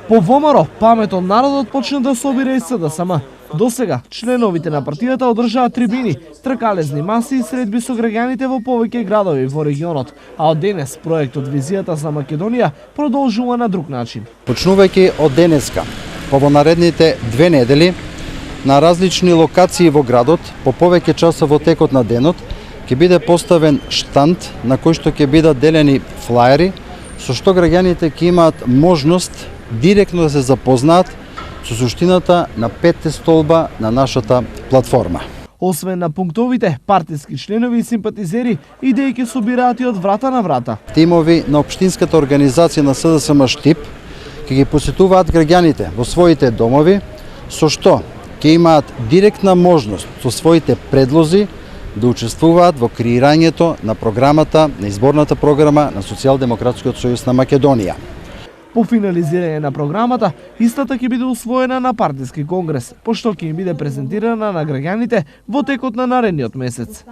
По ВМРО, памет од народот почна да собира и СДСМ. До сега, членовите на партијата одржаа трибини, тркалезни маси и средби со граѓаните во повеќе градови во регионот, а од денес проектот Визијата за Македонија продолжува на друг начин. Почнувајќи од денеска, во наредните 2 недели, на различни локации во градот, по повеќе часа во текот на денот, ќе биде поставен штанд на кој што ќе бидат делени флаери, со што граѓаните ќе имаат можност директно да се запознаат со суштината на 5 столба на нашата платформа. Освен на пунктовите, партиски членови и симпатизери идеи ќе собираат и од врата на врата. Тимови на општинската организација на СДСМ Штип ќе ги посетуваат граѓаните во своите домови, со што ќе имаат директна можност со своите предлози да учествуваат во креирањето на програмата, на изборната програма на Социјалдемократскиот сојуз на Македонија. По финализирање на програмата, истата ќе биде усвоена на партиски конгрес, пошто ќе им биде презентирана на граѓаните во текот на наредниот месец.